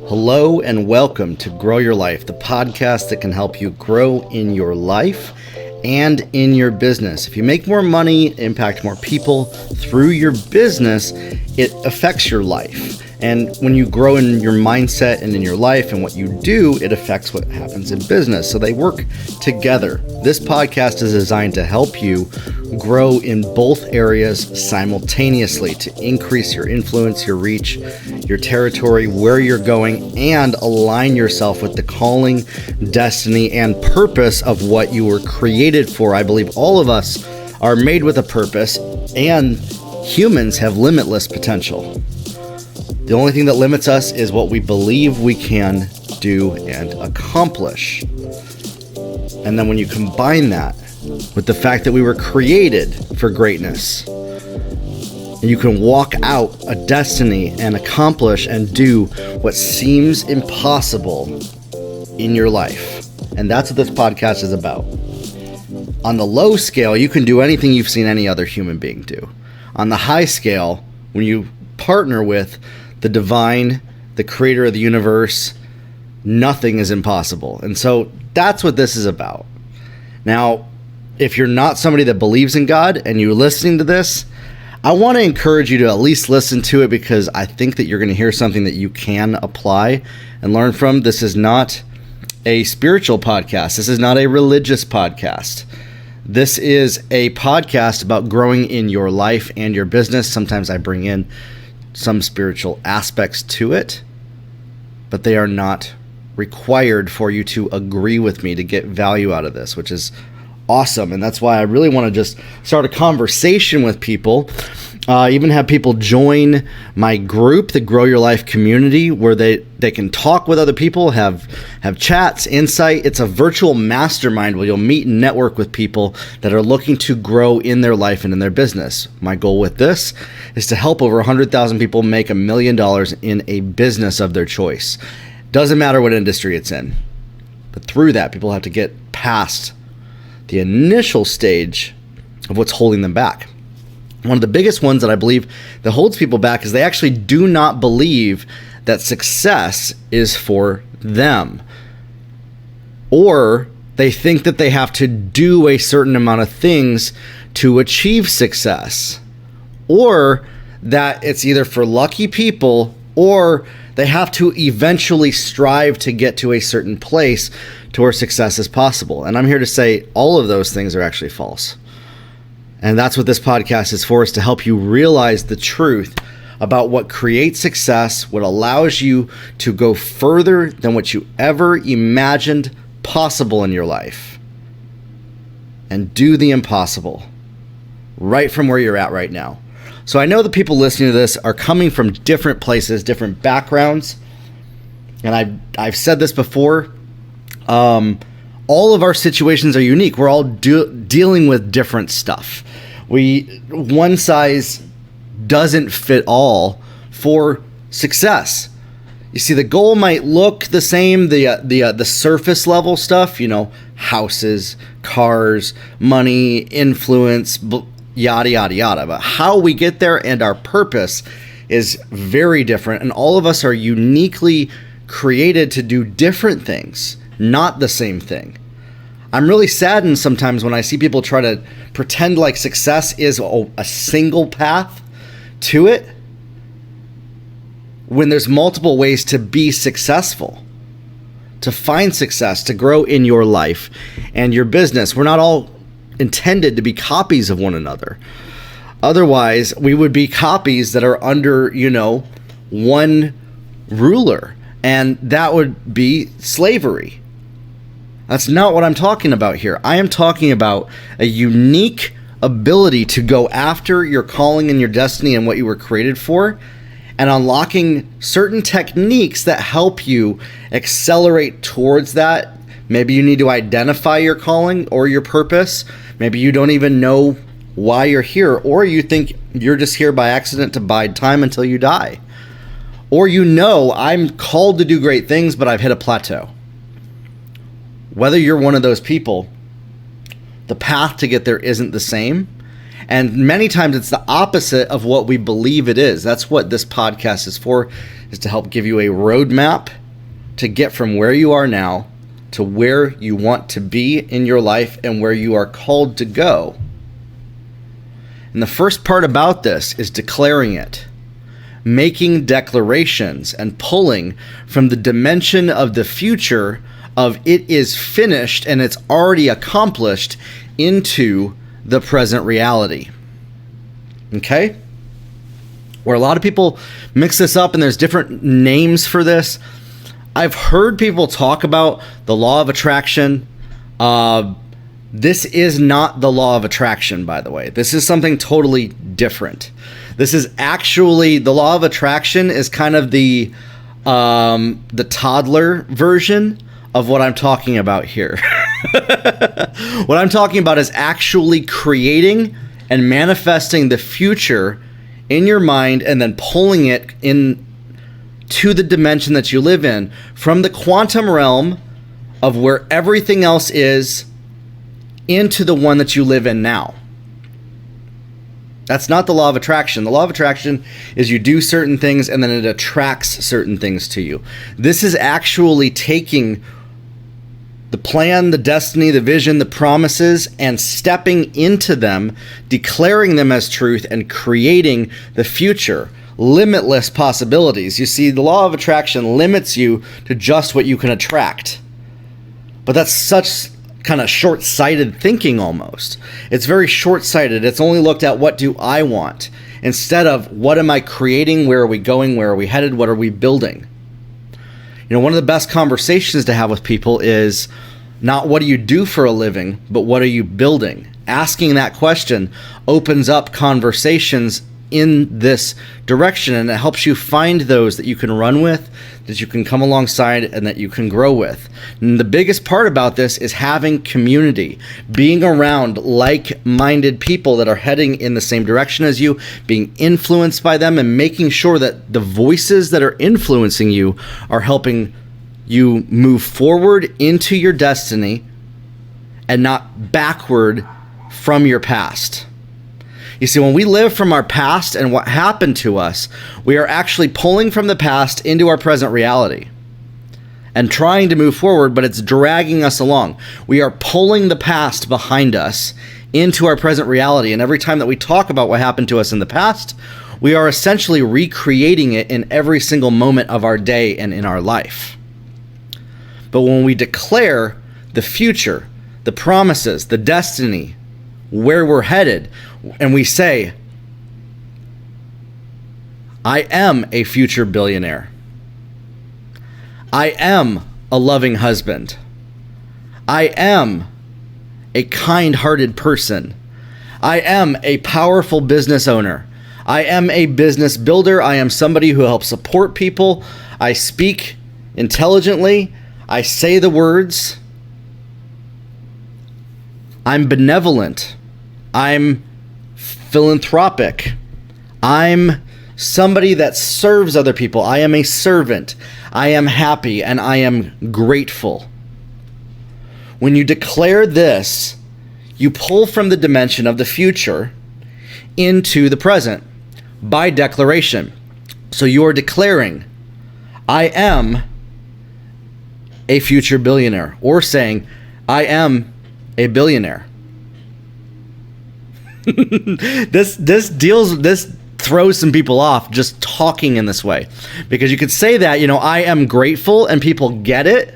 Hello and welcome to Grow Your Life, the podcast that can help you grow in your life and in your business. If you make more money, impact more people through your business, it affects your life. And when you grow in your mindset and in your life and what you do, it affects what happens in business. So they work together. This podcast is designed to help you grow in both areas simultaneously to increase your influence, your reach, your territory, where you're going, and align yourself with the calling, destiny, and purpose of what you were created for. I believe all of us are made with a purpose, and humans have limitless potential. The only thing that limits us is what we believe we can do and accomplish. And then when you combine that with the fact that we were created for greatness, and you can walk out a destiny and accomplish and do what seems impossible in your life. And that's what this podcast is about. On the low scale, you can do anything you've seen any other human being do. On the high scale, when you partner with the divine, the creator of the universe, nothing is impossible. And so that's what this is about. Now, if you're not somebody that believes in God and you're listening to this, I want to encourage you to at least listen to it, because I think that you're going to hear something that you can apply and learn from. This is not a spiritual podcast. This is not a religious podcast. This is a podcast about growing in your life and your business. Sometimes I bring in some spiritual aspects to it, but they are not required for you to agree with me to get value out of this, which is awesome. And that's why I really want to just start a conversation with people, even have people join my group, the Grow Your Life community, where they can talk with other people, have chats, insight. It's a virtual mastermind where you'll meet and network with people that are looking to grow in their life and in their business. My goal with this is to help over 100,000 people make $1 million in a business of their choice. Doesn't matter what industry it's in. But through that, people have to get past the initial stage of what's holding them back. One of the biggest ones that I believe that holds people back is they actually do not believe that success is for them. Or they think that they have to do a certain amount of things to achieve success. Or that it's either for lucky people, or they have to eventually strive to get to a certain place to where success is possible. And I'm here to say all of those things are actually false. And that's what this podcast is for, is to help you realize the truth about what creates success, what allows you to go further than what you ever imagined possible in your life, and do the impossible right from where you're at right now. So I know the people listening to this are coming from different places, different backgrounds. And I've said this before. All of our situations are unique. We're all dealing with different stuff. One size doesn't fit all for success. You see, the goal might look the same, the surface level stuff, houses, cars, money, influence, yada, yada, yada. But how we get there and our purpose is very different. And all of us are uniquely created to do different things, not the same thing. I'm really saddened sometimes when I see people try to pretend like success is a single path to it, when there's multiple ways to be successful, to find success, to grow in your life and your business. We're not all intended to be copies of one another. Otherwise, we would be copies that are under, one ruler, and that would be slavery. That's not what I'm talking about here. I am talking about a unique ability to go after your calling and your destiny and what you were created for, and unlocking certain techniques that help you accelerate towards that. Maybe you need to identify your calling or your purpose. Maybe you don't even know why you're here, or you think you're just here by accident to bide time until you die. Or I'm called to do great things, but I've hit a plateau. Whether you're one of those people, the path to get there isn't the same. And many times it's the opposite of what we believe it is. That's what this podcast is for, is to help give you a roadmap to get from where you are now to where you want to be in your life and where you are called to go. And the first part about this is declaring it, making declarations and pulling from the dimension of the future of it is finished and it's already accomplished into the present reality. Okay? Where a lot of people mix this up and there's different names for this. I've heard people talk about the law of attraction. This is not the law of attraction, by the way. This is something totally different. This is actually, the law of attraction is kind of the toddler version of what I'm talking about here. What I'm talking about is actually creating and manifesting the future in your mind and then pulling it in to the dimension that you live in from the quantum realm of where everything else is into the one that you live in now. That's not the law of attraction. The law of attraction is you do certain things and then it attracts certain things to you. This is actually taking the plan, the destiny, the vision, the promises, and stepping into them, declaring them as truth, and creating the future. Limitless possibilities. You see, the law of attraction limits you to just what you can attract. But that's such kind of short-sighted thinking almost. It's very short-sighted. It's only looked at what do I want instead of what am I creating, where are we going, where are we headed, what are we building. You know, one of the best conversations to have with people is not what do you do for a living, but what are you building? Asking that question opens up conversations in this direction, and it helps you find those that you can run with, that you can come alongside, and that you can grow with. And the biggest part about this is having community, being around like-minded people that are heading in the same direction as you, being influenced by them, and making sure that the voices that are influencing you are helping you move forward into your destiny and not backward from your past. You see, when we live from our past and what happened to us, we are actually pulling from the past into our present reality and trying to move forward, but it's dragging us along. We are pulling the past behind us into our present reality. And every time that we talk about what happened to us in the past, we are essentially recreating it in every single moment of our day and in our life. But when we declare the future, the promises, the destiny, where we're headed, and we say, I am a future billionaire. I am a loving husband. I am a kind-hearted person. I am a powerful business owner. I am a business builder. I am somebody who helps support people. I speak intelligently. I say the words. I'm benevolent. I'm philanthropic. I'm somebody that serves other people. I am a servant. I am happy and I am grateful. When you declare this, you pull from the dimension of the future into the present by declaration. So you are declaring, I am a future billionaire, or saying, I am a billionaire. This throws some people off just talking in this way, because you could say that, I am grateful, and people get it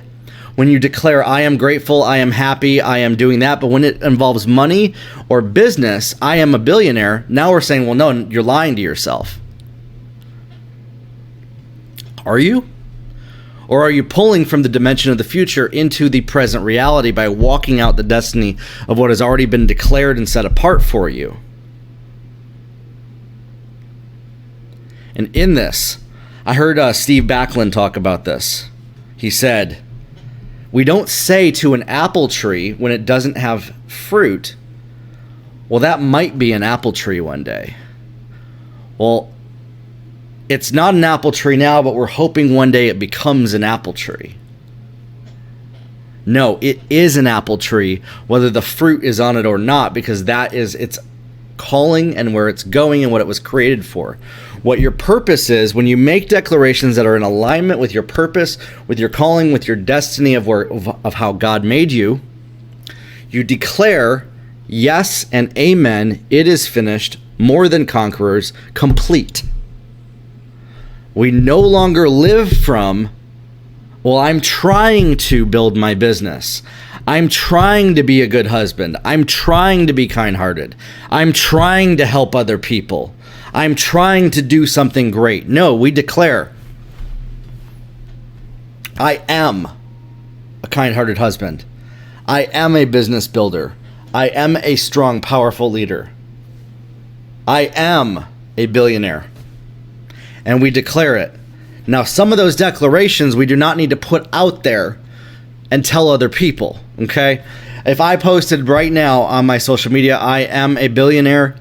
when you declare I am grateful, I am happy, I am doing that. But when it involves money or business, I am a billionaire. Now we're saying, well, no, you're lying to yourself. Are you? Or are you pulling from the dimension of the future into the present reality by walking out the destiny of what has already been declared and set apart for you? And in this, I heard Steve Backlund talk about this. He said, we don't say to an apple tree when it doesn't have fruit, well, that might be an apple tree one day. Well, it's not an apple tree now, but we're hoping one day it becomes an apple tree. No, it is an apple tree, whether the fruit is on it or not, because that is its calling and where it's going and what it was created for. What your purpose is, when you make declarations that are in alignment with your purpose, with your calling, with your destiny of how God made you, you declare, yes and amen, it is finished, more than conquerors, complete. We no longer live from, well, I'm trying to build my business. I'm trying to be a good husband. I'm trying to be kind-hearted. I'm trying to help other people. I'm trying to do something great. No, we declare, I am a kind-hearted husband. I am a business builder. I am a strong, powerful leader. I am a billionaire. And we declare it. Now, some of those declarations we do not need to put out there and tell other people, okay? If I posted right now on my social media, I am a billionaire,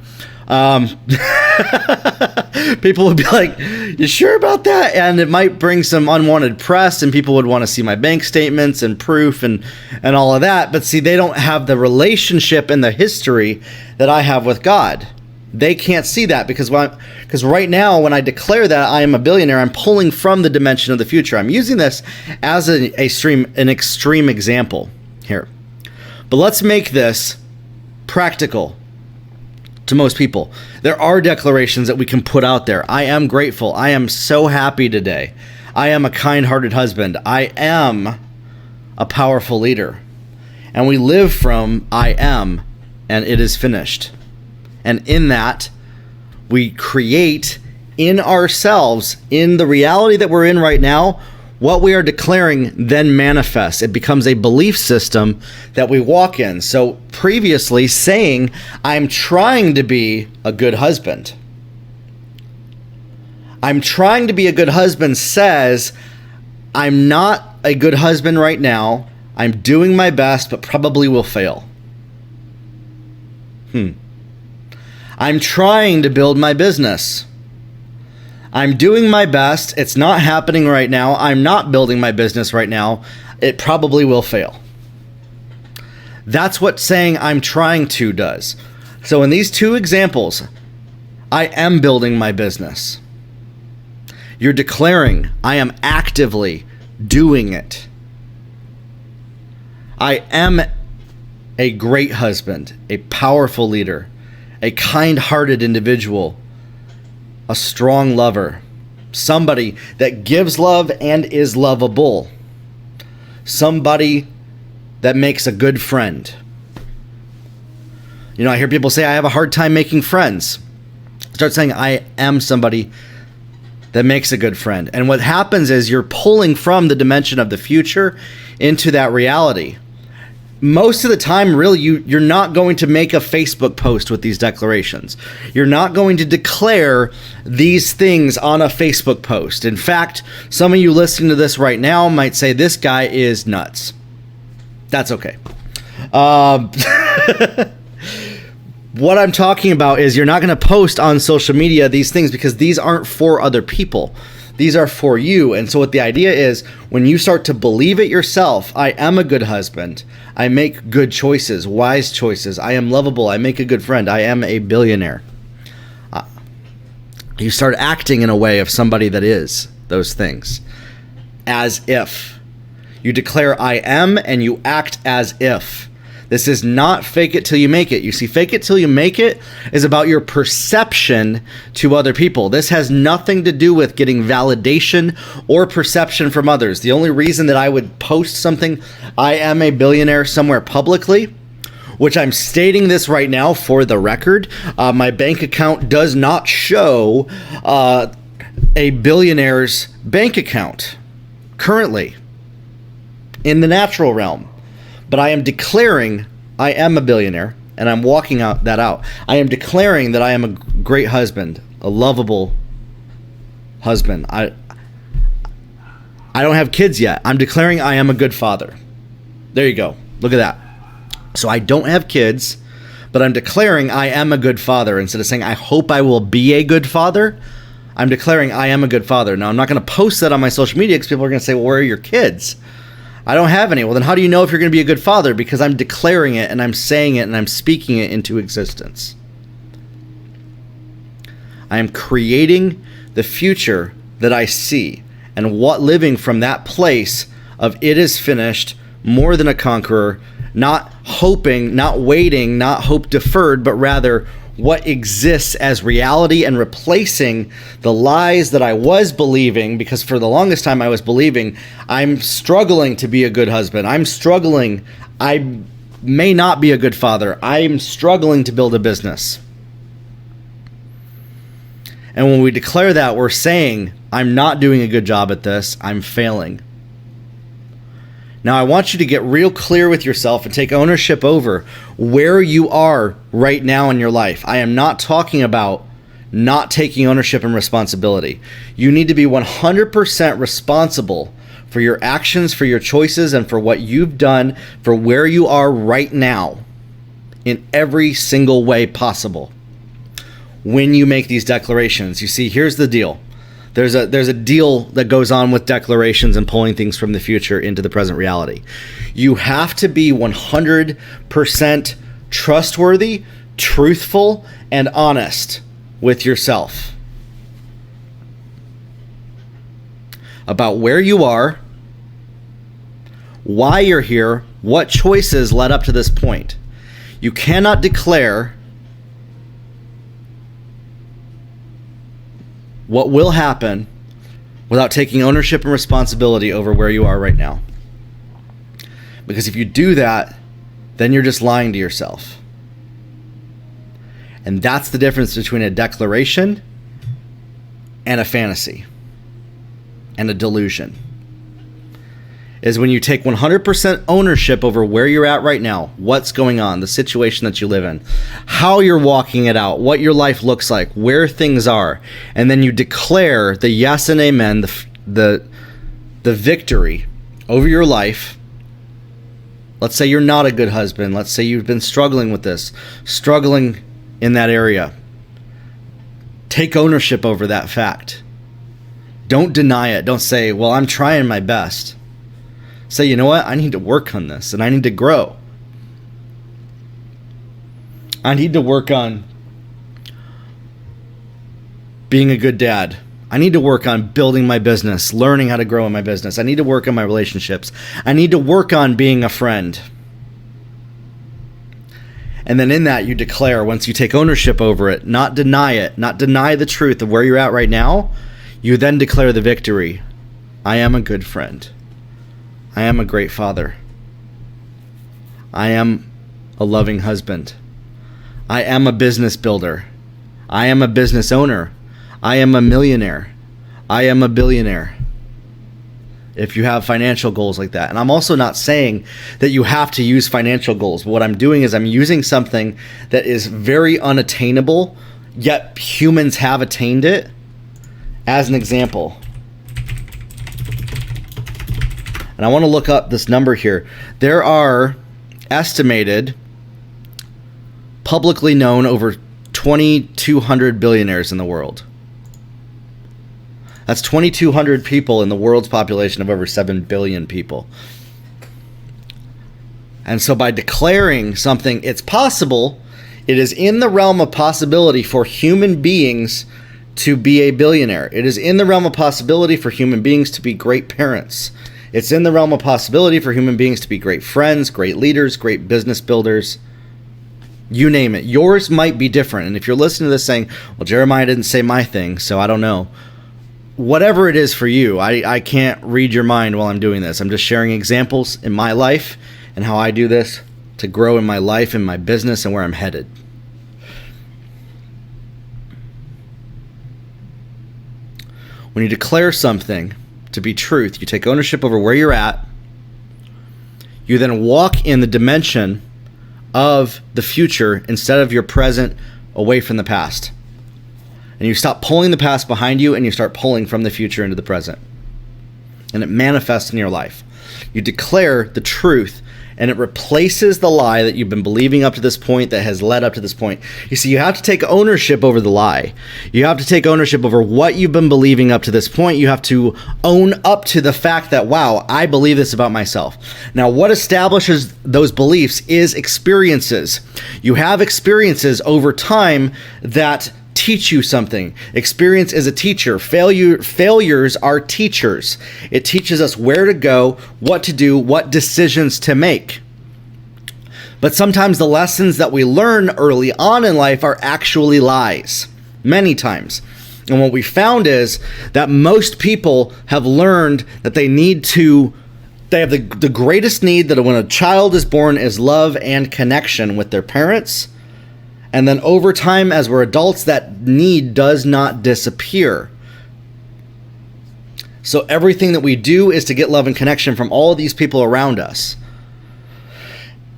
people would be like, you sure about that? And it might bring some unwanted press, and people would want to see my bank statements and proof and all of that. But see, they don't have the relationship and the history that I have with God. They can't see that because right now, when I declare that I am a billionaire, I'm pulling from the dimension of the future. I'm using this as an extreme example here. But let's make this practical to most people. There are declarations that we can put out there. I am grateful. I am so happy today. I am a kind-hearted husband. I am a powerful leader. And we live from I am, and it is finished. And in that, we create in ourselves, in the reality that we're in right now, what we are declaring then manifests. It becomes a belief system that we walk in. So previously saying, I'm trying to be a good husband. I'm trying to be a good husband says, I'm not a good husband right now. I'm doing my best, but probably will fail. I'm trying to build my business. I'm doing my best. It's not happening right now. I'm not building my business right now. It probably will fail. That's what saying I'm trying to does. So in these two examples, I am building my business. You're declaring I am actively doing it. I am a great husband, a powerful leader, a kind-hearted individual, a strong lover, somebody that gives love and is lovable, somebody that makes a good friend. You know, I hear people say, I have a hard time making friends. Start saying, I am somebody that makes a good friend. And what happens is you're pulling from the dimension of the future into that reality. Most of the time, really, you're not going to make a Facebook post with these declarations. You're not going to declare these things on a Facebook post. In fact, some of you listening to this right now might say, this guy is nuts. That's okay. What I'm talking about is you're not going to post on social media these things because these aren't for other people. These are for you. And so what the idea is, when you start to believe it yourself, I am a good husband. I make good choices, wise choices. I am lovable. I make a good friend. I am a billionaire. You start acting in a way of somebody that is those things. As if. You declare I am and you act as if. This is not fake it till you make it. You see, fake it till you make it is about your perception to other people. This has nothing to do with getting validation or perception from others. The only reason that I would post something, I am a billionaire, somewhere publicly, which I'm stating this right now for the record, my bank account does not show a billionaire's bank account currently in the natural realm. But I am declaring I am a billionaire, and I'm walking that out. I am declaring that I am a great husband, a lovable husband. I don't have kids yet. I'm declaring I am a good father. There you go. Look at that. So I don't have kids, but I'm declaring I am a good father. Instead of saying I hope I will be a good father, I'm declaring I am a good father. Now, I'm not going to post that on my social media because people are going to say, well, where are your kids? I don't have any. Well, then how do you know if you're going to be a good father? Because I'm declaring it and I'm saying it and I'm speaking it into existence. I am creating the future that I see, and what living from that place of it is finished, more than a conqueror, not hoping, not waiting, not hope deferred, but rather what exists as reality, and replacing the lies that I was believing, because for the longest time I was believing I'm struggling to be a good husband. I'm struggling. I may not be a good father. I'm struggling to build a business. And when we declare that, we're saying, I'm not doing a good job at this. I'm failing. Now, I want you to get real clear with yourself and take ownership over where you are right now in your life. I am not talking about not taking ownership and responsibility. You need to be 100% responsible for your actions, for your choices, and for what you've done, for where you are right now in every single way possible. When you make these declarations, you see, here's the deal. There's a deal that goes on with declarations and pulling things from the future into the present reality. You have to be 100% trustworthy, truthful, and honest with yourself about where you are, why you're here, what choices led up to this point. You cannot declare what will happen without taking ownership and responsibility over where you are right now. Because if you do that, then you're just lying to yourself. And that's the difference between a declaration and a fantasy and a delusion. Is when you take 100% ownership over where you're at right now, what's going on, the situation that you live in, how you're walking it out, what your life looks like, where things are, and then you declare the yes and amen, the victory over your life. Let's say you're not a good husband. Let's say you've been struggling with this, struggling in that area. Take ownership over that fact. Don't deny it. Don't say, well, I'm trying my best. Say, you know what? I need to work on this, and I need to grow. I need to work on being a good dad. I need to work on building my business, learning how to grow in my business. I need to work on my relationships. I need to work on being a friend. And then in that, you declare, once you take ownership over it, not deny it, not deny the truth of where you're at right now, you then declare the victory. I am a good friend. I am a great father. I am a loving husband. I am a business builder. I am a business owner. I am a millionaire. I am a billionaire. If you have financial goals like that. And I'm also not saying that you have to use financial goals. What I'm doing is I'm using something that is very unattainable, yet humans have attained it, as an example. And I want to look up this number here. There are estimated, publicly known, over 2,200 billionaires in the world. That's 2,200 people in the world's population of over 7 billion people. And so by declaring something, it's possible, it is in the realm of possibility for human beings to be a billionaire. It is in the realm of possibility for human beings to be great parents. It's in the realm of possibility for human beings to be great friends, great leaders, great business builders. You name it. Yours might be different. And if you're listening to this saying, well, Jeremiah didn't say my thing, so I don't know. Whatever it is for you, I can't read your mind while I'm doing this. I'm just sharing examples in my life and how I do this to grow in my life and my business and where I'm headed. When you declare something to be truth, you take ownership over where you're at. You then walk in the dimension of the future instead of your present, away from the past. And you stop pulling the past behind you and you start pulling from the future into the present. And it manifests in your life. You declare the truth and it replaces the lie that you've been believing up to this point that has led up to this point. You see, you have to take ownership over the lie. You have to take ownership over what you've been believing up to this point. You have to own up to the fact that, wow, I believe this about myself. Now, what establishes those beliefs is experiences. You have experiences over time that teach teach you something. Experience is a teacher. Failures are teachers. It teaches us where to go, what to do, what decisions to make. But sometimes the lessons that we learn early on in life are actually lies, many times. And what we found is that most people have learned that they have the greatest need that when a child is born is love and connection with their parents. And then over time, as we're adults, that need does not disappear. So everything that we do is to get love and connection from all of these people around us.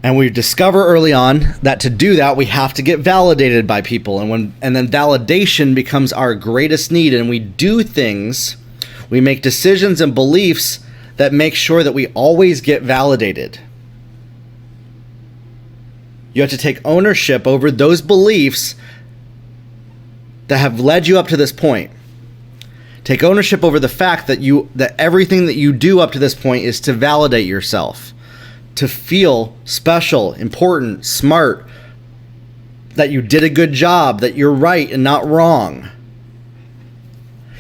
And we discover early on that to do that, we have to get validated by people. And then validation becomes our greatest need. And we do things, we make decisions and beliefs that make sure that we always get validated. You have to take ownership over those beliefs that have led you up to this point. Take ownership over the fact that everything that you do up to this point is to validate yourself. To feel special, important, smart, that you did a good job, that you're right and not wrong.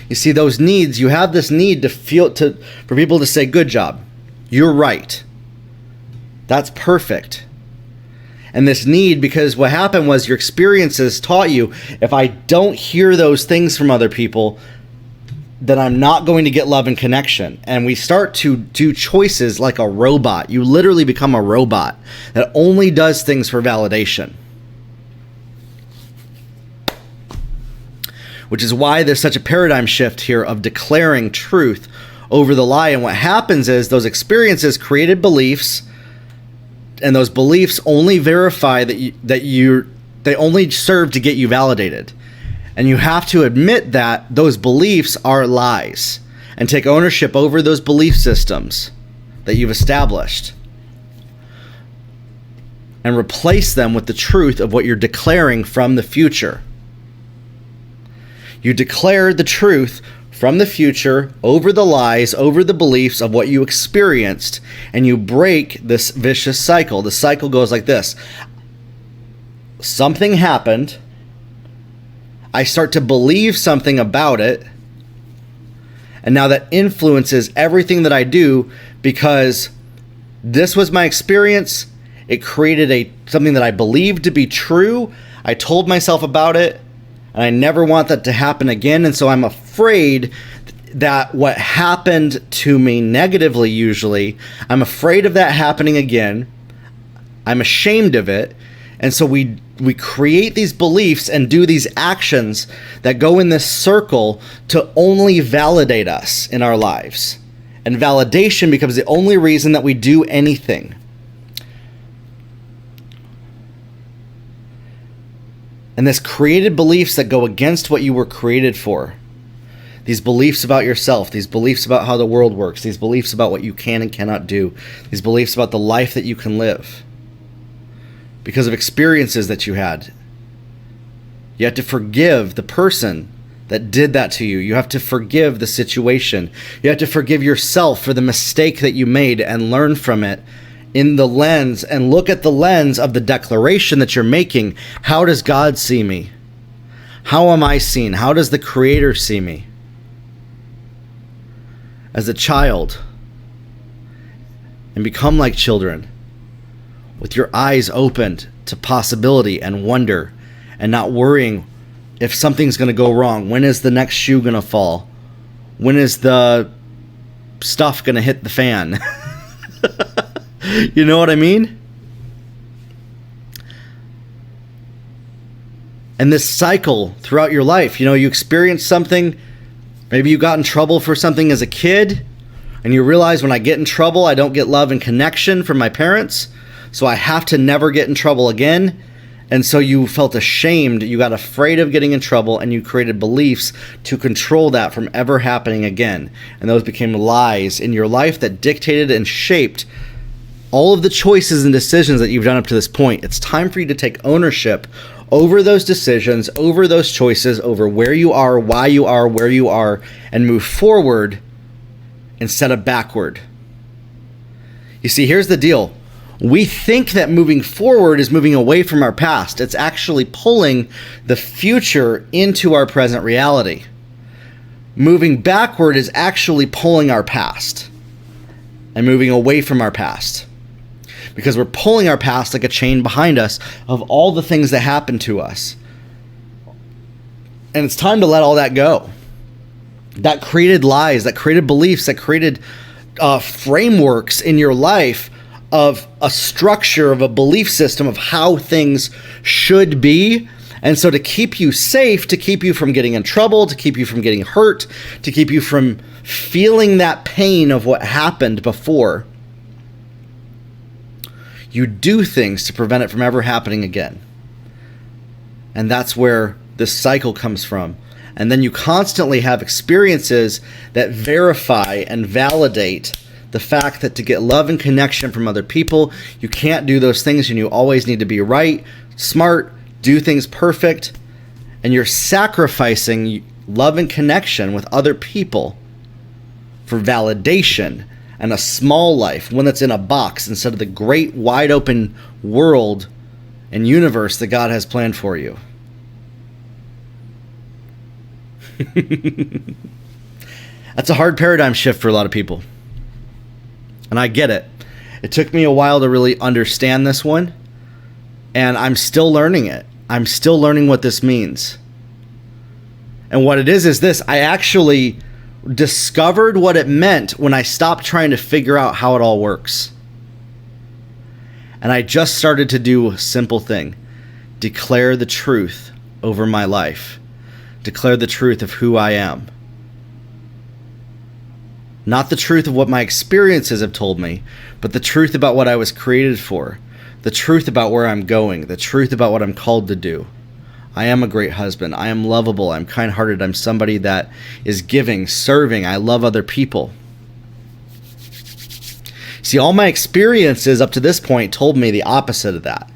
You see, those needs, you have this need for people to say, good job, you're right. That's perfect. And this need, because what happened was your experiences taught you, if I don't hear those things from other people, then I'm not going to get love and connection. And we start to do choices like a robot. You literally become a robot that only does things for validation. Which is why there's such a paradigm shift here of declaring truth over the lie. And what happens is those experiences created beliefs, and those beliefs only verify they only serve to get you validated. And you have to admit that those beliefs are lies and take ownership over those belief systems that you've established and replace them with the truth of what you're declaring from the future. You declare the truth from the future over the lies, over the beliefs of what you experienced, and you break this vicious cycle. The cycle goes like this. Something happened. I start to believe something about it, and now that influences everything that I do because this was my experience. It created something that I believed to be true. I told myself about it, and I never want that to happen again, and so I'm afraid that what happened to me negatively, usually, I'm afraid of that happening again. I'm ashamed of it. And so we create these beliefs and do these actions that go in this circle to only validate us in our lives. And validation becomes the only reason that we do anything. And this created beliefs that go against what you were created for. These beliefs about yourself, these beliefs about how the world works, these beliefs about what you can and cannot do, these beliefs about the life that you can live. Because of experiences that you had. You have to forgive the person that did that to you. You have to forgive the situation. You have to forgive yourself for the mistake that you made and learn from it in the lens and look at the lens of the declaration that you're making. How does God see me? How am I seen? How does the Creator see me? As a child. And become like children. With your eyes opened to possibility and wonder and not worrying if something's going to go wrong. When is the next shoe going to fall? When is the stuff going to hit the fan? You know what I mean? And this cycle throughout your life, you experience something, maybe you got in trouble for something as a kid, and you realize when I get in trouble, I don't get love and connection from my parents. So I have to never get in trouble again. And so you felt ashamed. You got afraid of getting in trouble, and you created beliefs to control that from ever happening again. And those became lies in your life that dictated and shaped all of the choices and decisions that you've done up to this point. It's time for you to take ownership over those decisions, over those choices, over where you are, why you are, where you are, and move forward instead of backward. You see, here's the deal. We think that moving forward is moving away from our past. It's actually pulling the future into our present reality. Moving backward is actually pulling our past and moving away from our past. Because we're pulling our past like a chain behind us of all the things that happened to us. And it's time to let all that go. That created lies, that created beliefs, that created frameworks in your life of a structure, of a belief system of how things should be. And so to keep you safe, to keep you from getting in trouble, to keep you from getting hurt, to keep you from feeling that pain of what happened before, you do things to prevent it from ever happening again. And that's where this cycle comes from. And then you constantly have experiences that verify and validate the fact that to get love and connection from other people, you can't do those things, and you always need to be right, smart, do things perfect, and you're sacrificing love and connection with other people for validation and a small life, one that's in a box, instead of the great wide open world and universe that God has planned for you. That's a hard paradigm shift for a lot of people. And I get it. It took me a while to really understand this one. And I'm still learning it. I'm still learning what this means. And what it is this. I actually discovered what it meant when I stopped trying to figure out how it all works. And I just started to do a simple thing. Declare the truth over my life. Declare the truth of who I am. Not the truth of what my experiences have told me, but the truth about what I was created for. The truth about where I'm going. The truth about what I'm called to do. I am a great husband. I am lovable. I'm kind-hearted. I'm somebody that is giving, serving. I love other people. See, all my experiences up to this point told me the opposite of that.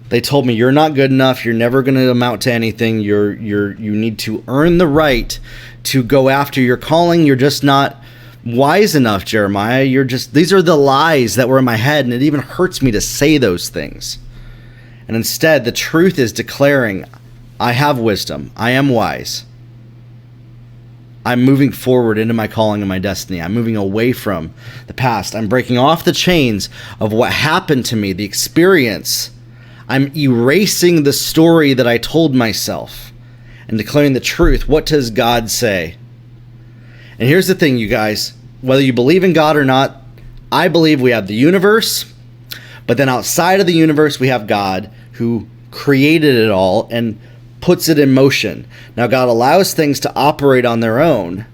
They told me you're not good enough. You're never going to amount to anything. You need to earn the right to go after your calling. You're just not wise enough, Jeremiah. These are the lies that were in my head, and it even hurts me to say those things. And instead, the truth is declaring, I have wisdom. I am wise. I'm moving forward into my calling and my destiny. I'm moving away from the past. I'm breaking off the chains of what happened to me, the experience. I'm erasing the story that I told myself and declaring the truth. What does God say? And here's the thing, you guys. Whether you believe in God or not, I believe we have the universe, but then outside of the universe, we have God who created it all and puts it in motion. Now, God allows things to operate on their own,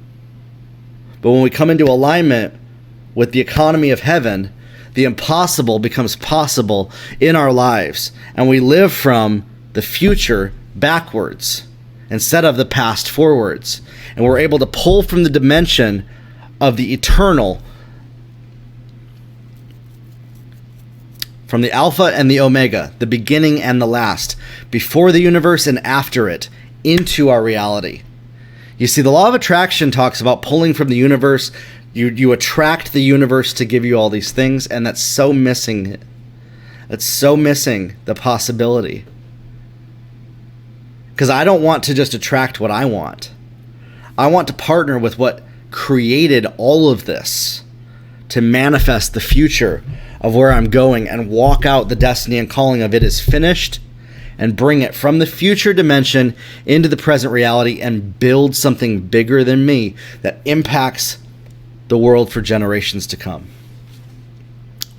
but when we come into alignment with the economy of heaven, the impossible becomes possible in our lives, and we live from the future backwards instead of the past forwards. And we're able to pull from the dimension of the eternal, from the Alpha and the Omega, the beginning and the last, before the universe and after it, into our reality. You see, the law of attraction talks about pulling from the universe. You attract the universe to give you all these things, and that's so missing. That's so missing the possibility. Because I don't want to just attract what I want. I want to partner with what created all of this to manifest the future of where I'm going and walk out the destiny and calling of it is finished, and bring it from the future dimension into the present reality and build something bigger than me that impacts the world for generations to come.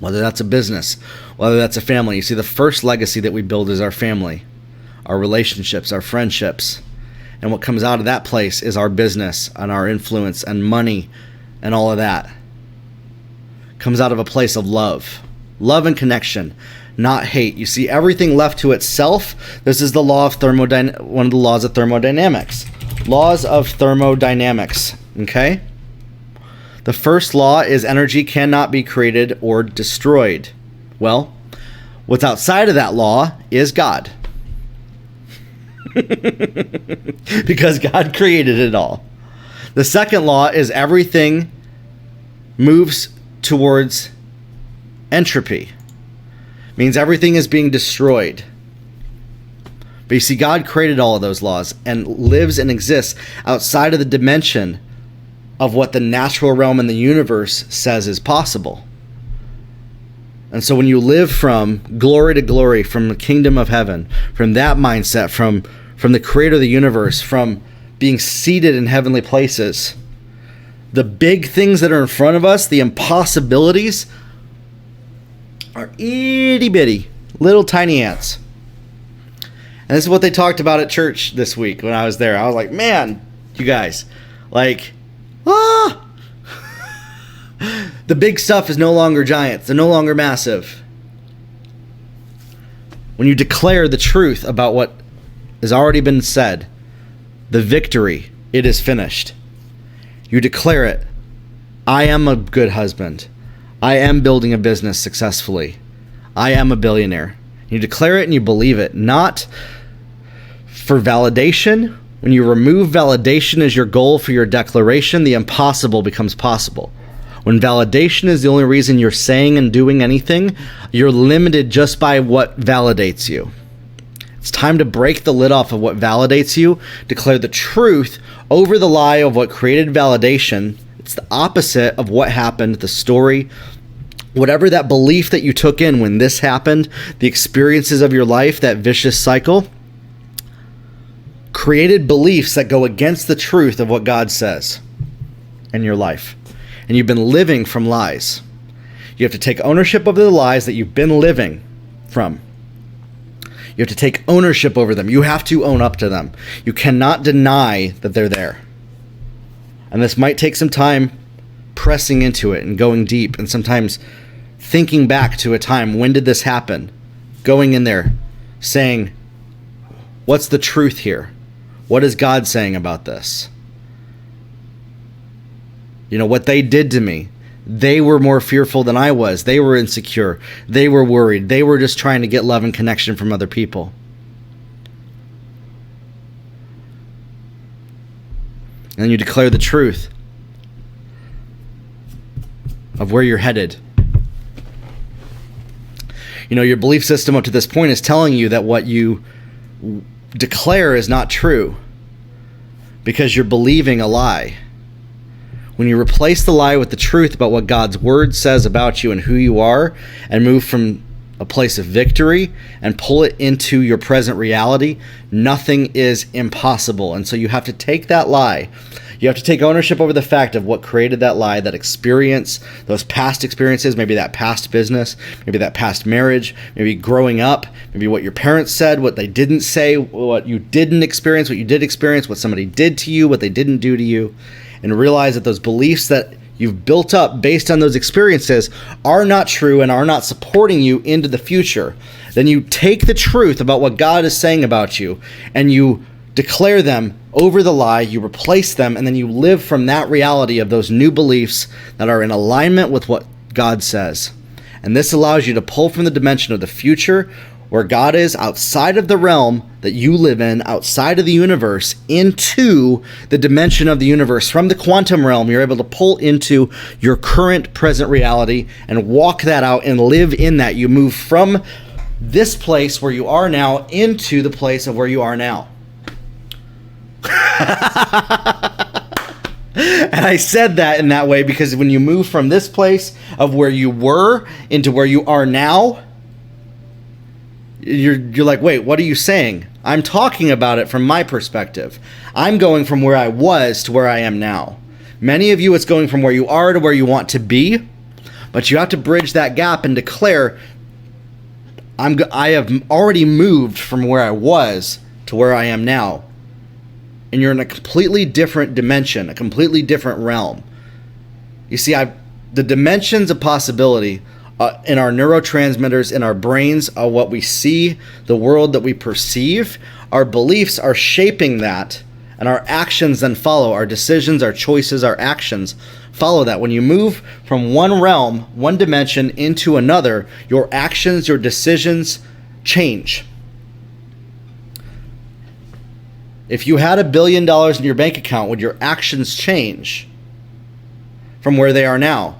Whether that's a business, whether that's a family. You see, the first legacy that we build is our family, our relationships, our friendships. And what comes out of that place is our business and our influence and money and all of that. Comes out of a place of love. Love and connection, not hate. You see, everything left to itself, this is the law of one of the laws of thermodynamics. Laws of thermodynamics, okay? The first law is energy cannot be created or destroyed. Well, what's outside of that law is God. Because God created it all. The second law is everything moves towards entropy. means everything is being destroyed. But you see, God created all of those laws and lives and exists outside of the dimension of what the natural realm and the universe says is possible. And so when you live from glory to glory, from the kingdom of heaven, from that mindset, from the creator of the universe, from being seated in heavenly places, the big things that are in front of us, the impossibilities, are itty bitty, little tiny ants. And this is what they talked about at church this week when I was there. I was like, man, you guys, like, the big stuff is no longer giants. They're no longer massive. When you declare the truth about what has already been said, the victory, it is finished. You declare it. I am a good husband. I am building a business successfully. I am a billionaire. You declare it and you believe it, not for validation. When you remove validation as your goal for your declaration, the impossible becomes possible. When validation is the only reason you're saying and doing anything, you're limited just by what validates you. It's time to break the lid off of what validates you, declare the truth over the lie of what created validation. It's the opposite of what happened, the story, whatever that belief that you took in when this happened, the experiences of your life, that vicious cycle, created beliefs that go against the truth of what God says in your life. And you've been living from lies. You have to take ownership of the lies that you've been living from. You have to take ownership over them. You have to own up to them. You cannot deny that they're there. And this might take some time pressing into it and going deep, and sometimes thinking back to a time, when did this happen? Going in there, saying, what's the truth here? What is God saying about this? You know, what they did to me, they were more fearful than I was. They were insecure. They were worried. They were just trying to get love and connection from other people. And then you declare the truth of where you're headed. You know, your belief system up to this point is telling you that what you declare is not true because you're believing a lie. When you replace the lie with the truth about what God's word says about you and who you are, and move from a place of victory and pull it into your present reality, nothing is impossible. And so you have to take that lie. You have to take ownership over the fact of what created that lie, that experience, those past experiences, maybe that past business, maybe that past marriage, maybe growing up, maybe what your parents said, what they didn't say, what you didn't experience, what you did experience, what somebody did to you, what they didn't do to you. And realize that those beliefs that you've built up based on those experiences are not true and are not supporting you into the future. Then you take the truth about what God is saying about you and you declare them over the lie, you replace them, and then you live from that reality of those new beliefs that are in alignment with what God says. And this allows you to pull from the dimension of the future, where God is, outside of the realm that you live in, outside of the universe, into the dimension of the universe. From the quantum realm, you're able to pull into your current present reality and walk that out and live in that. You move from this place where you are now into the place of where you are now. And I said that in that way because when you move from this place of where you were into where you are now, you're like, wait, what are you saying? I'm talking about it from my perspective. I'm going from where I was to where I am now. Many of you, it's going from where you are to where you want to be, but you have to bridge that gap and declare, I have already moved from where I was to where I am now. And you're in a completely different dimension, a completely different realm. You see, the dimensions of possibility in our neurotransmitters, in our brains, are what we see, the world that we perceive. Our beliefs are shaping that, and our actions then follow. Our decisions, our choices, our actions follow that. When you move from one realm, one dimension into another, your actions, your decisions change. If you had $1 billion in your bank account, would your actions change from where they are now?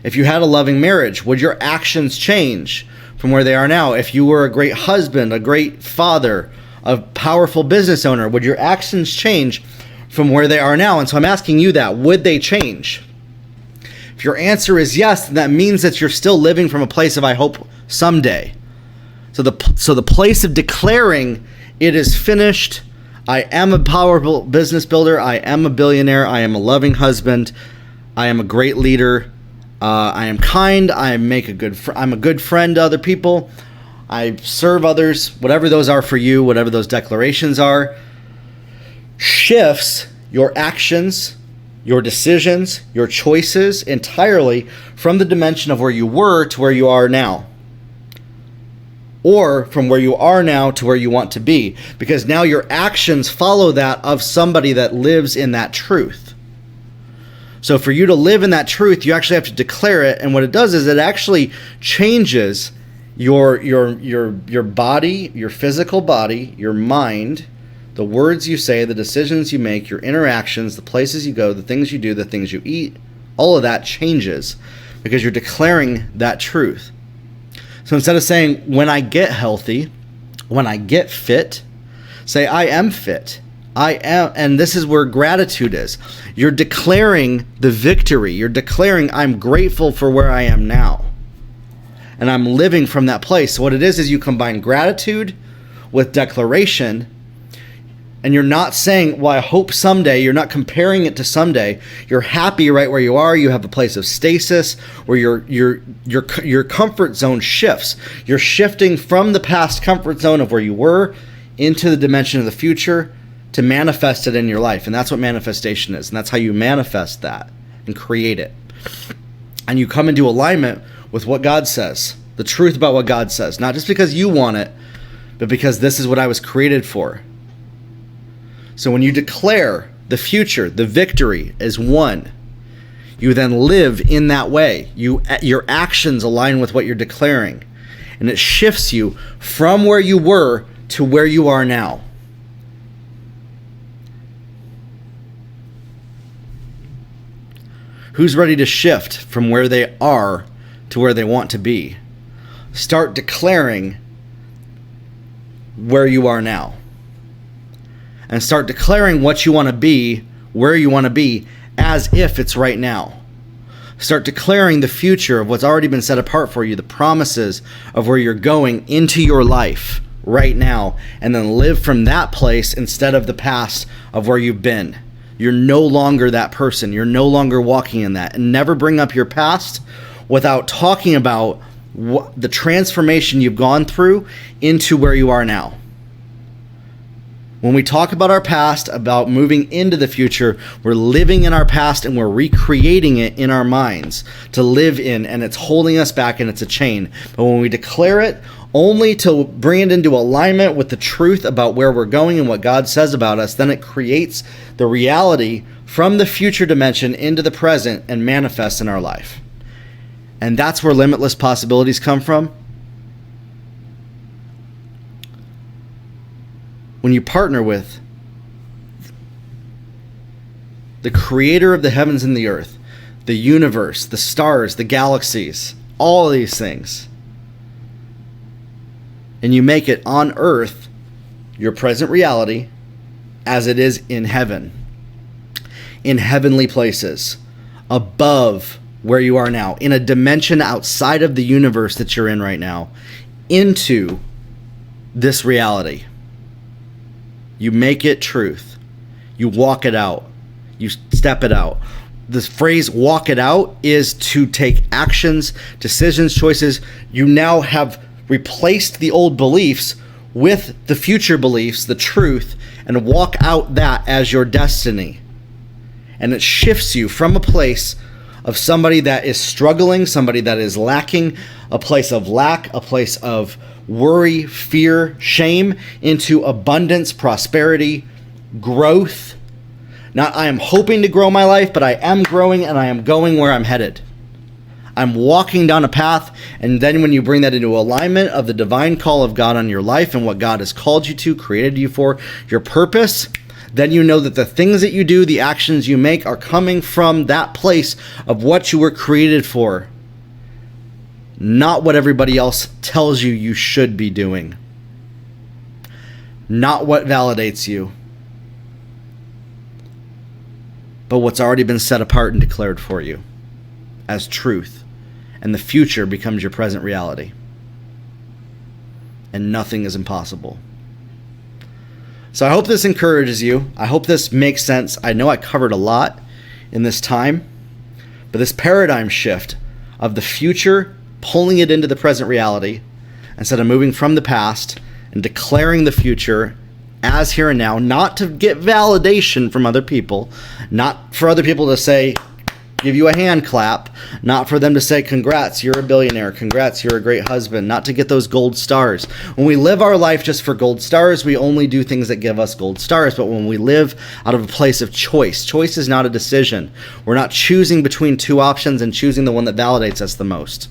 If you had a loving marriage, would your actions change from where they are now? If you were a great husband, a great father, a powerful business owner, would your actions change from where they are now? And so I'm asking you that. Would they change? If your answer is yes, then that means that you're still living from a place of I hope someday. So the place of declaring it is finished. I am a powerful business builder. I am a billionaire. I am a loving husband. I am a great leader. I am kind. I'm a good friend to other people. I serve others. Whatever those are for you, whatever those declarations are, shifts your actions, your decisions, your choices entirely from the dimension of where you were to where you are now. Or from where you are now to where you want to be. Because now your actions follow that of somebody that lives in that truth. So for you to live in that truth, you actually have to declare it. And what it does is it actually changes your body, your physical body, your mind, the words you say, the decisions you make, your interactions, the places you go, the things you do, the things you eat. All of that changes because you're declaring that truth. So instead of saying, when I get healthy, when I get fit, say, I am fit. I am, and this is where gratitude is. You're declaring the victory. You're declaring, I'm grateful for where I am now. And I'm living from that place. So what it is you combine gratitude with declaration. And you're not saying, well, I hope someday. You're not comparing it to someday. You're happy right where you are. You have a place of stasis where your comfort zone shifts. You're shifting from the past comfort zone of where you were into the dimension of the future to manifest it in your life. And that's what manifestation is. And that's how you manifest that and create it. And you come into alignment with what God says, the truth about what God says, not just because you want it, but because this is what I was created for. So when you declare the future, the victory is won, you then live in that way. Your actions align with what you're declaring. And it shifts you from where you were to where you are now. Who's ready to shift from where they are to where they want to be? Start declaring where you are now. And start declaring what you want to be, where you want to be, as if it's right now. Start declaring the future of what's already been set apart for you, the promises of where you're going into your life right now, and then live from that place instead of the past of where you've been. You're no longer that person. You're no longer walking in that. And never bring up your past without talking about the transformation you've gone through into where you are now. When we talk about our past, about moving into the future, we're living in our past and we're recreating it in our minds to live in, and it's holding us back and it's a chain. But when we declare it, only to bring it into alignment with the truth about where we're going and what God says about us, then it creates the reality from the future dimension into the present and manifests in our life. And that's where limitless possibilities come from. When you partner with the creator of the heavens and the earth, the universe, the stars, the galaxies, all of these things, and you make it on earth your present reality as it is in heaven, in heavenly places, above where you are now, in a dimension outside of the universe that you're in right now, into this reality. You make it truth. You walk it out. You step it out. This phrase walk it out is to take actions, decisions, choices. You now have replaced the old beliefs with the future beliefs, the truth, and walk out that as your destiny. And it shifts you from a place of somebody that is struggling, somebody that is lacking, a place of lack, a place of worry, fear, shame, into abundance, prosperity, growth. Not I am hoping to grow my life, but I am growing and I am going where I'm headed. I'm walking down a path, and then when you bring that into alignment of the divine call of God on your life and what God has called you to, created you for, your purpose, then you know that the things that you do, the actions you make are coming from that place of what you were created for not what everybody else tells you you should be doing, not what validates you, but what's already been set apart and declared for you as truth, and the future becomes your present reality. And nothing is impossible. So I hope this encourages you. I hope this makes sense. I know I covered a lot in this time, but this paradigm shift of the future, pulling it into the present reality, instead of moving from the past and declaring the future as here and now, not to get validation from other people, not for other people to say, give you a hand clap, not for them to say, congrats, you're a billionaire, congrats, you're a great husband, not to get those gold stars. When we live our life just for gold stars, we only do things that give us gold stars. But when we live out of a place of choice is not a decision. We're not choosing between two options and choosing the one that validates us the most.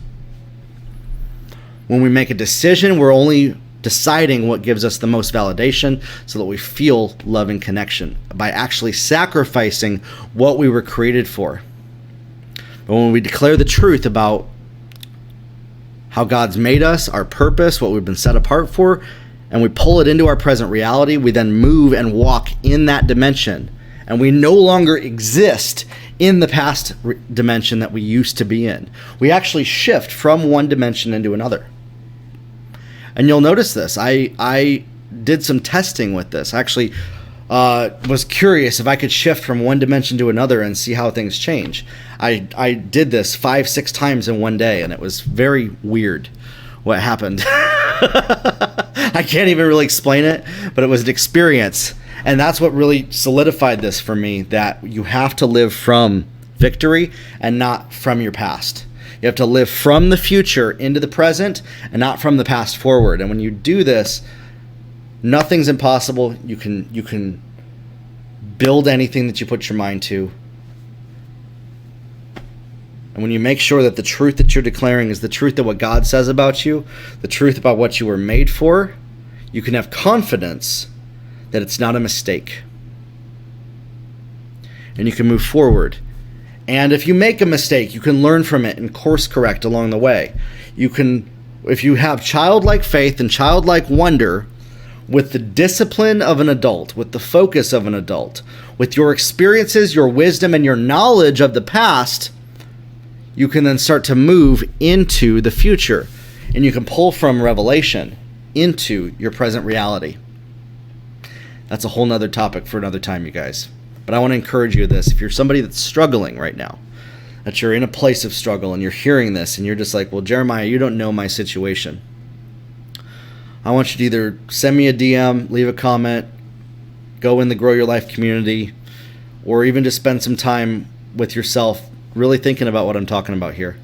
When we make a decision, we're only deciding what gives us the most validation so that we feel love and connection by actually sacrificing what we were created for. But when we declare the truth about how God's made us, our purpose, what we've been set apart for, and we pull it into our present reality, we then move and walk in that dimension. And we no longer exist in the past dimension that we used to be in. We actually shift from one dimension into another. And you'll notice this. I did some testing with this. I actually was curious if I could shift from one dimension to another and see how things change. I did this 5-6 times in one day, and it was very weird what happened. I can't even really explain it, but it was an experience. And that's what really solidified this for me, that you have to live from victory and not from your past. You have to live from the future into the present and not from the past forward. And when you do this, nothing's impossible. You can build anything that you put your mind to. And when you make sure that the truth that you're declaring is the truth of what God says about you, the truth about what you were made for, you can have confidence that it's not a mistake. And you can move forward. And if you make a mistake, you can learn from it and course correct along the way. You can, if you have childlike faith and childlike wonder, with the discipline of an adult, with the focus of an adult, with your experiences, your wisdom, and your knowledge of the past, you can then start to move into the future. And you can pull from revelation into your present reality. That's a whole nother topic for another time, you guys. But I want to encourage you this. If you're somebody that's struggling right now, that you're in a place of struggle and you're hearing this and you're just like, well, Jeremiah, you don't know my situation. I want you to either send me a DM, leave a comment, go in the Grow Your Life community, or even just spend some time with yourself really thinking about what I'm talking about here.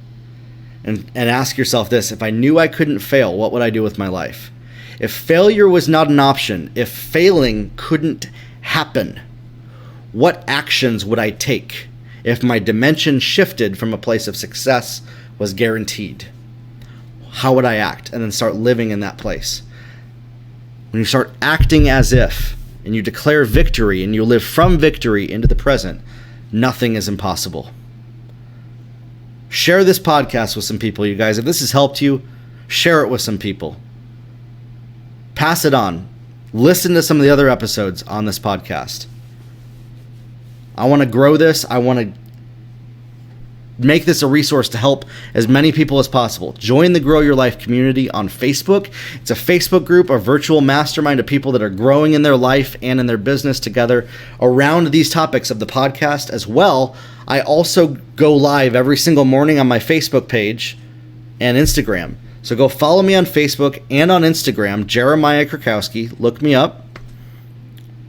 And ask yourself this: if I knew I couldn't fail, what would I do with my life? If failure was not an option, if failing couldn't happen, what actions would I take if my dimension shifted from a place of success was guaranteed? How would I act? And then start living in that place. When you start acting as if, and you declare victory, and you live from victory into the present, nothing is impossible. Share this podcast with some people, you guys. If this has helped you, share it with some people. Pass it on. Listen to some of the other episodes on this podcast. I want to grow this. I want to make this a resource to help as many people as possible. Join the Grow Your Life community on Facebook. It's a Facebook group, a virtual mastermind of people that are growing in their life and in their business together around these topics of the podcast as well. I also go live every single morning on my Facebook page and Instagram. So go follow me on Facebook and on Instagram, Jeremiah Krakowski. Look me up.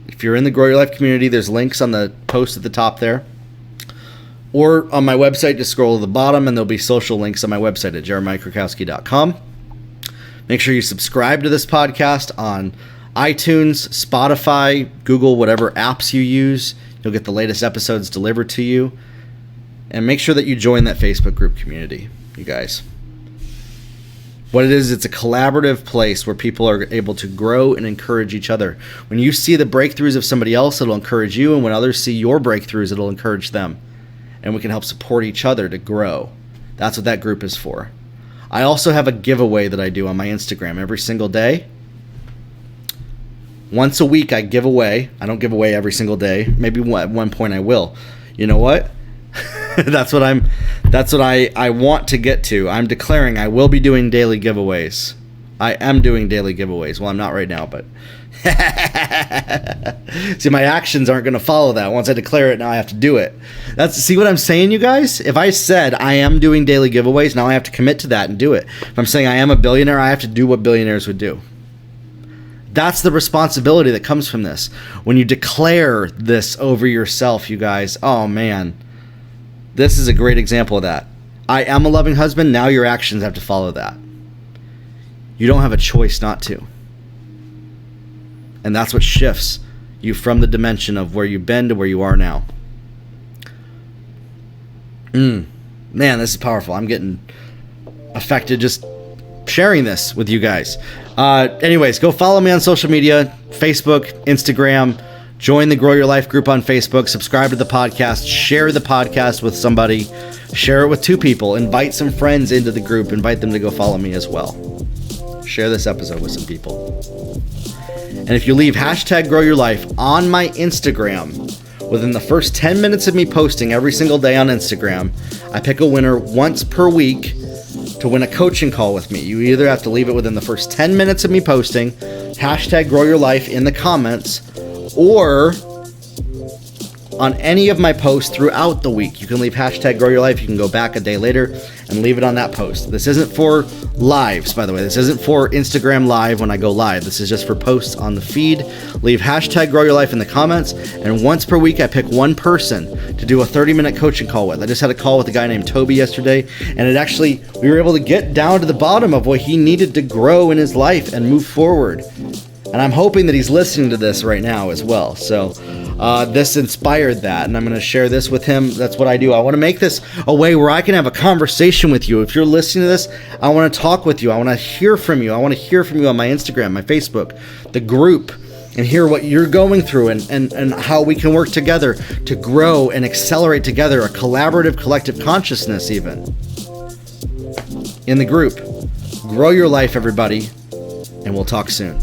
If you're in the Grow Your Life community, there's links on the post at the top there. Or on my website, just scroll to the bottom and there'll be social links on my website at jeremiahkrakowski.com. Make sure you subscribe to this podcast on iTunes, Spotify, Google, whatever apps you use. You'll get the latest episodes delivered to you. And make sure that you join that Facebook group community, you guys. What it is, it's a collaborative place where people are able to grow and encourage each other. When you see the breakthroughs of somebody else, it'll encourage you. And when others see your breakthroughs, it'll encourage them. And we can help support each other to grow. That's what that group is for. I also have a giveaway that I do on my Instagram every single day. Once a week I give away. I don't give away every single day. Maybe at one point I will. You know what? That's what I want to get to. I'm declaring I will be doing daily giveaways. I am doing daily giveaways. Well, I'm not right now, but see, my actions aren't going to follow that. Once I declare it, now I have to do it. See what I'm saying, you guys? If I said I am doing daily giveaways, now I have to commit to that and do it. If I'm saying I am a billionaire, I have to do what billionaires would do. That's the responsibility that comes from this. When you declare this over yourself, you guys, oh man, this is a great example of that. I am a loving husband. Now your actions have to follow that. You don't have a choice not to. And that's what shifts you from the dimension of where you've been to where you are now. Man, this is powerful. I'm getting affected just sharing this with you guys. Anyways, go follow me on social media, Facebook, Instagram. Join the Grow Your Life group on Facebook. Subscribe to the podcast. Share the podcast with somebody. Share it with 2 people. Invite some friends into the group. Invite them to go follow me as well. Share this episode with some people. And if you leave hashtag Grow Your Life on my Instagram within the first 10 minutes of me posting every single day on Instagram, I pick a winner once per week to win a coaching call with me. You either have to leave it within the first 10 minutes of me posting, hashtag Grow Your Life in the comments, or on any of my posts throughout the week. You can leave hashtag Grow Your Life. You can go back a day later and leave it on that post. This isn't for lives, by the way. This isn't for Instagram Live when I go live. This is just for posts on the feed. Leave hashtag Grow Your Life in the comments. And once per week, I pick one person to do a 30-minute coaching call with. I just had a call with a guy named Toby yesterday, and we were able to get down to the bottom of what he needed to grow in his life and move forward. And I'm hoping that he's listening to this right now as well. So this inspired that, and I'm going to share this with him. That's what I do. I want to make this a way where I can have a conversation with you. If you're listening to this, I want to talk with you. I want to hear from you. I want to hear from you on my Instagram, my Facebook, the group, and hear what you're going through and how we can work together to grow and accelerate together a collaborative, collective consciousness even in the group. Grow your life, everybody, and we'll talk soon.